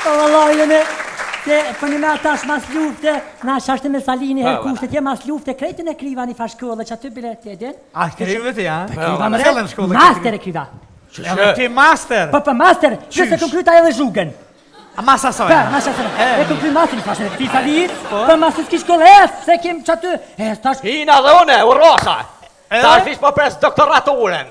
Vallaj, për një me atash mas lufte, na shashtë me Salini her kushtet, je mas lufte, krejtën e kriva një fa shkollë, që aty bile të edin. A, krive të ja? Master e kriva. Ti master? Pa master, që se këm kryta edhe zhugën. A masa soja? Pa, masa soja. E këm kry master një fashën e këti Salini, për masës ki shkollë, se kem që aty, stash... Hina dhe une, u rosa. Ta fish po pres doktoraturen.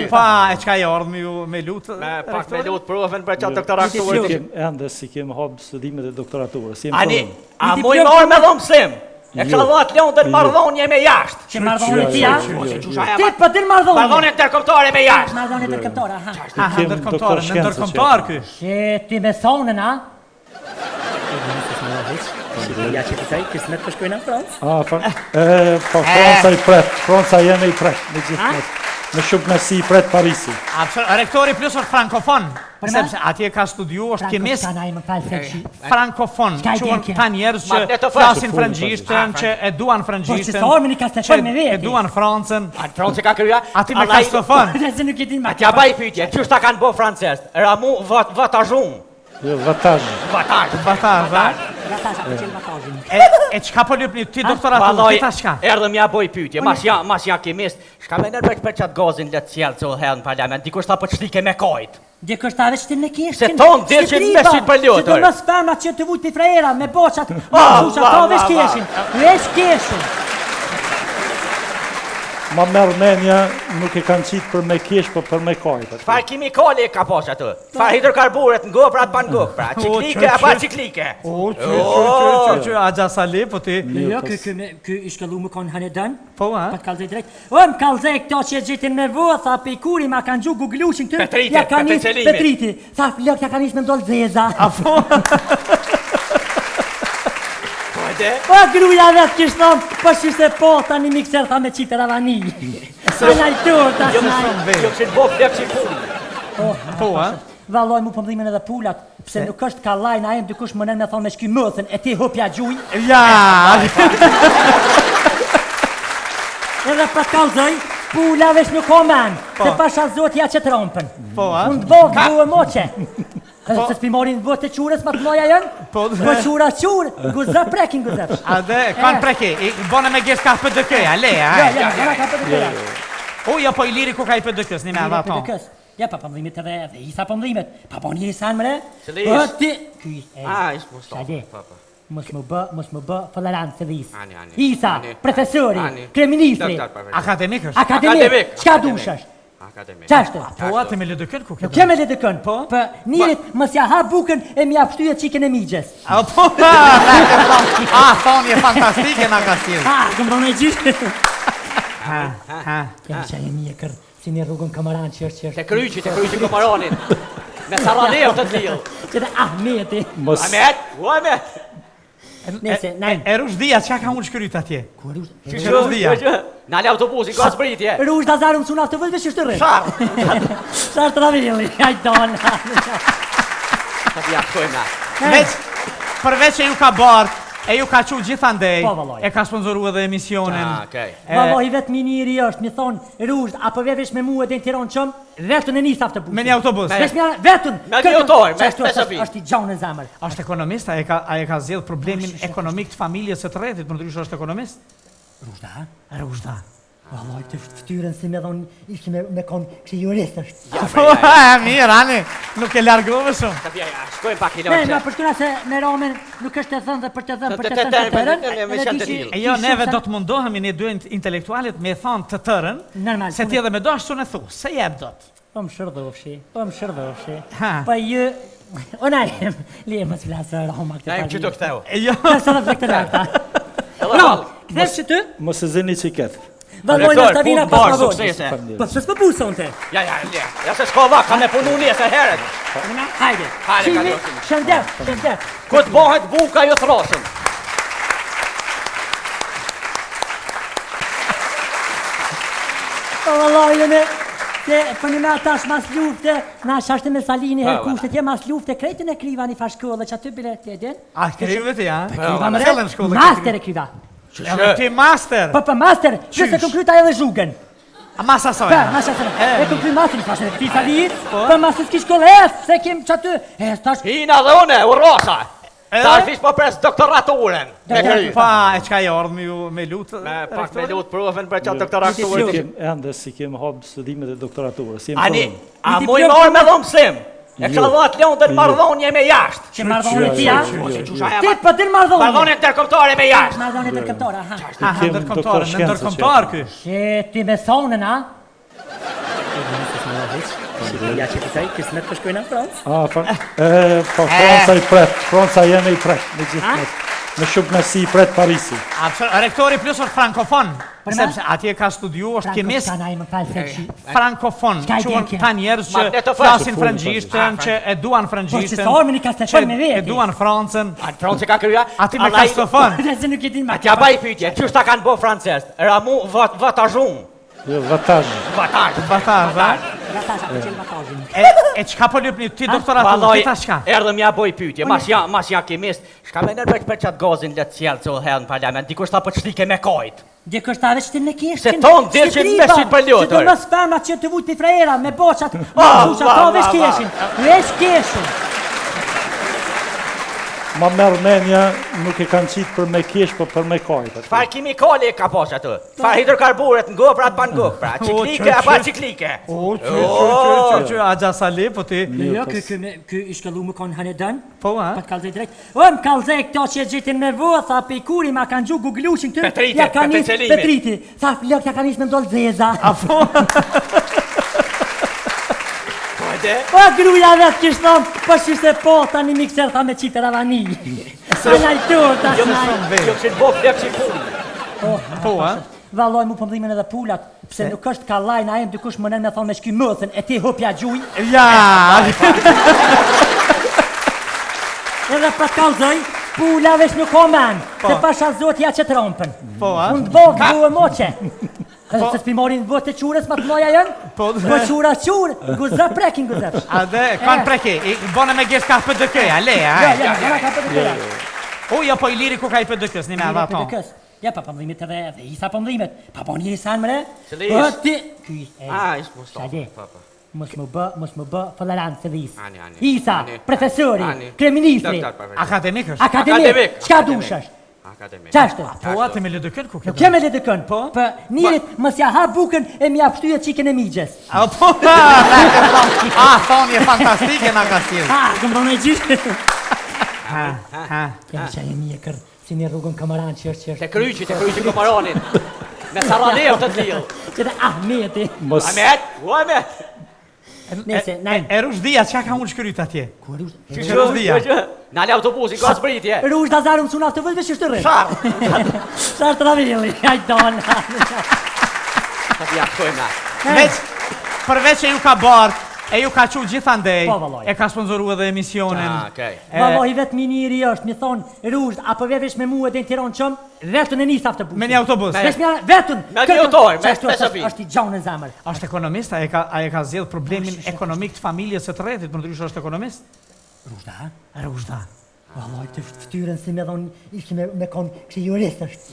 Pa, e qka e ardhë me lutë? Pak me lutë profen për qatë doktoraturen. Ende si kem hapë studimet e doktoraturës. Ani, a muj marrë me dhomësim? E kështë dhat leon të mardhonje me jashtë. Që mardhonje ti, a? Ti për të mardhonje? Mardhonje ndërkombëtare me jashtë. Mardhonje ndërkombëtare, aha. Aha, ndërkombëtare, në ndërkombëtar kë. Ti me thonën, a? Ja që këtaj, kismet për shkojnë në Francë? Po Franca i pret, Franca jeme i pret, me gjithë me. Me shumë nësi i pret Parisi. Rektori plus është frankofon, sepse atje ka studiu, është kemist frankofon, që ta njerës që flasin frëngjishtën, që e duan frëngjishtën, që e duan Francën. Francë ka kryja? Ati me kastofon. Atja baj pytje, qështë ta kanë bo francesë? Ramu vatajun. Vatajë. E qka po ljupni ti doktoratu, ti ta shka? Erdhëm ja boj pytje, mas ja kemist, shka me nërbeq për qatë gazin letë cjellë që herë në parlament, dikush ta për të shlike me kajt. Dikush ta veç të në kishtin. Se tonë dirë që me shqit për ljotër. Që do në sperma që të vujt për frejera, me boqat, ta veç kishin, veç kishin. Ma mërmenja nuk e kanë qitë për me kish, për për me kajtë. Far kimikali e ka posh atë? Far hidrokarburet në gopra të pan gopra? Ciklike a pa ciklike? A gjasali, po ti? Jo, kë ishkellu më konë hanedan. Po, a? Pa të kalzej drejt. Më kalzej këto që gjitin me vë, tha pe i kuri ma kanë gju guglushin të... Petriti. Tha lëk ja kanë ishë me ndollë zeza. A po? Po gruja vetë kishtë thonë, po shishtë e po, ta një mikser tha me qitë ravani. A najtur, ta snaj. Jo kështë bo flek që i punë. Po, a? Valoj mu pëmdhimin edhe pullat, pse nuk është ka lajna e më dykush më nën me thonë me shky mëthën, e ti hupja gjuj. Ja! Edhe për kalzoj, pullave sh'nuk o men, se pasha zotja që trompën. Po, a? Unë të bovë buë moqe. Se s'pi morin vët e qurës ma të moja jënë? Po qura qurë, guzra prekin guzrëpsh. A dhe, kanë preki, i bone me gjesë ka për dëkëja, le, a? Ja, ka për dëkëja. Uja, po i liri ku ka i për dëkës, një me adha tonë. Ja, pa pëmdhimit edhe, dhe isa pëmdhimit. Pa po një isan mëre? Qële ishë? Ti... Ishë Mustafa. Mos më bë fëllaranë se dhis. Isa, profesori, kreministri. Akademik është? Akademik. Qka dushështë? Qashtë? Po, atë me ledëkën ku ke? Nuk kem me ledëkën, për njërit mës ja ha bukën e mi apshtyje qikën e migjes. A, po, thonje fantastike nga ka stilë. Këmë e gjithë. Ja, që e mi e kërë, si një rrugën këmaran që është. Te kryqi këmaranin. Me Sarajev të t'lilë. Që dhe Ahmeti. Ahmet. Nese, najnë. E Rushdia, qa ka unë shkryt atje? Ku e Rushdia? Nale autobusi, ka zbritje. Rush da zarë më cuna të vëllve që shtë rrë. Sharë të ravilli, hajton. Të t'ja shkojmë na. Përveç e ju ka bartë, e ju ka qu gjithandej, Po, vallaj. e ka sponsoru edhe emisionin. Vallaj, vetë miniri është, mi thonë, Rush, apo vesh me mu edhe në Tiron qëmë, vetën e njës aftë busi. Me një autobus. Vetën. Me një autor, me është i gjaun e zamër. Është ekonomist, a e ka zjedh problemin ekonomik të familjes e të rretit, për ndryshë është ekonomist? Rushda? Rushda. Vallaj, të ftyrën si me thonë, ishë me konë kështë jurist është. Mirë, Ani, nuk e largove shumë. Shkojmë pak i Ne, ma përshkuna se me Romen nuk është të thënë dhe për të thënë të tërën. Jo, neve do të mundohemi një dy intelektualit me thonë të tërën, se ti edhe me do ashtu në thu, se jeb do të. Po më shërdhofshi. Po ju... O najem, li e më të flasë Roma këtë Najem që të këteu. Jo. Kësë dhe këtë larta. Rom, këthe që ty? Mos e zeni që ketë. Valojnë është të vina pas barë, pavojnë. suksese. Po pësë më pusë unë te? Ja se s'ka vak, ka me punu një se heret. Hajde. Shëndet. Këtë bëhet buka ju thrasën. Po valojnë për një me atash mas lufte, na shashtë me Salini her kushtet, je mas lufte, krejtën e kriva një fa shkollë, që aty bile të edin. A, krive të ja? Master e kriva. Ti master? Po master, që se këm kryta edhe zhugën. Masa Pa, soja. masa se e kom kry masin, thashë, ti Sali, për masë s'ki shkollë se kem që aty, tash, Hina dhe une, u rosa. Ta fish po pres doktoraturen. Me kry. Pa, e qka e ardhë me lutë? Me pak me lut provën për qatë doktoraturen. Ende si kemë hapë studimet e doktoraturës. Ani, a muj marrë me dhomë sim? E kësha dhat leon të mardhonje me jashtë. që mardhone ti, a? Ti Ti për din mardhone. Mardhonje tërkombëtare me jashtë. Mardhone tërkombëtare, aha. Aha, ndërkombëtar, në ndërkombëtar ky. Që ti me thonën, a? Ja që këtaj, kismet për shkojnë në Francë. Po Franca i pret, Franca jeme i pret, me gjithë mos. Me shumë nësi i pret Parisi. Rektori plus është frankofon, sepse atje ka studiu, është kemist frankofon, që ta njerëz që flasin frëngjishtën, që e duan frëngjishtën, që e duan Francën. Francë ka kryja? Ati me kastofon. Atja baj pytje, qështë ta kanë bo francesë? Ramu vatajun. Jo, vataj. Bataj, e qka po lypni ti doktoratur, ti ta shka? Erdhe mja boj pytje, mas ja kemist, shka me nërbeq për qatë gazin letë cjellë që herë në parlament, dikush ta për qëllike me kajt. Dikush ta veç ti në kishtin. Se tonë dirë që në mesit për ljotër. Që të më spermat që të vujt për frejera, me boqat, me fushat, ta veç kishin. Veç kishin. Ma merë menja nuk e kanë qitë për me kish, për për me kajt. Far kimikali e ka posh atë, far hidrokarburet në goprat pa në gopra, ciklike a pa ciklike. Që a gjasali, po ti... Jo, kë i shkallu më konë hanedan. Po, ha? Pa të kalzej drejt. Më kalzej këto që e gjitin me vë, tha pe i kuri ma kanë gju guglushin këtë. Petriti. Tha lëk ja kanë ishë me ndollë zeza. A po? Po gruja vetë kishtë thonë, po shishtë e po, tani mikser tha me qitë ravani. Se najtur, ta snaj. Jo që të bo flek që i punë. Po, ha? Valoj mu pëmdhimin edhe pulat, pse nuk është ka lajna e më dikush më nën me thonë me shky mëthën, e ti hupja gjuj. Ja! Edhe për kalzoj, pula vesh nuk o men, se pasha zotja që trompën. Po, ha? Unë të bovë duhe moqe. Se s'pi morin vëtë të qurës ma të moja jënë? Po qura qurë, guzë prekin guzë. Ade, kanë preki, i bone me gjesë ka PDK-ja, le, ha? Ja, ka PDK-ja. Ja, po i liri ku ka i PDK-s, një me adha ton. Ja, pa pëmdhimit edhe, dhe isa pëmdhimit. Pa po njëri sanë mëre? Cële ish? Ti... Ishë Mustafa. Mos më bë fëllaranë se dhis. Ani. Isa, profesori, kreministri. Akademik është? Akademik, qka dush është? Akademik. Qashtë? Po, atë me ledëkën ku këtë? Nuk jem e ledëkën, për njerit mës ja ha bukën e mi apshtyje qikën e migjes. A, po, thonë je fantastike nga ka stilë. Ha, këmë dhënë e gjithë. Ha. Jem që e mi e kërë, si një rrugën këmaran që është. Te kryqi këmaranin. Me Sarajev të t'lilë. Që dhe Ahmeti. Ahmet. Nese, najmë. E Rushdia, qa ka unë shkryt atje? Ku Rushda? Që Rushdia? Nale autobusi, ka zbritje. Rushda zarëm suna të vëzve që shtë rrë. Sharë të ravilli, hajdonë. Sa t'ja shkojmë na. Përveç e ju ka bartë, e ju ka qu gjithandej, Po, vallaj. e ka sponsoru edhe emisionin. Valloj, vetë miniri është, mi thonë, Rushd, apo vevesh me mu e dhe në Tiron qëmë, vetën e njësë autobusin. Me një autobus. Vetën. Me një autor, me specifik. është i gjonë në zemër. Është ekonomist, a e ka zjedhë problemin ekonomik të familjes së të rretit, për ndryshë është ekonomist? Rushda, ha? Rushda. Valloj, të ftyrën si me dhonë, ishte me konë kështë jurist është.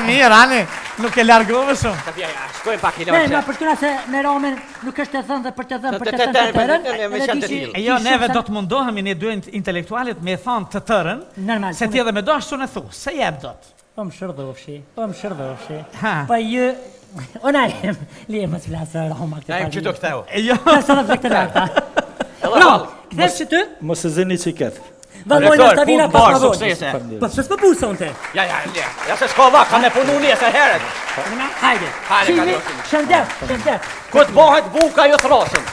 Mirë, ani, nuk e largove shumë. Shkojmë pak i Ne, loqe. për shkuna se me Romen nuk është të thënë dhe për të thënë, për të thënë të tërën. E jo, neve do të mundohemi ne dy intelektualit me thonë të tërën, Normal. se ti edhe me do ashtu në thu, se jeb do të. Po më shërdofshi, Ha. Po ju... O najmë, lije më të flasë Roma këtë Najmë që të këtheu. E jo. Kësë dhe flektë larta. No, këthesh që ty? Mos e zeni që ketë. Vallojnë është të vina pas më vojnë. suksese. Po pësë për pusën të? Ja se s'ka vak, ka me punu një se heret. Hajde. Hajde, Shimi, ka shëndet. Këtë bëhet buka ju throsin.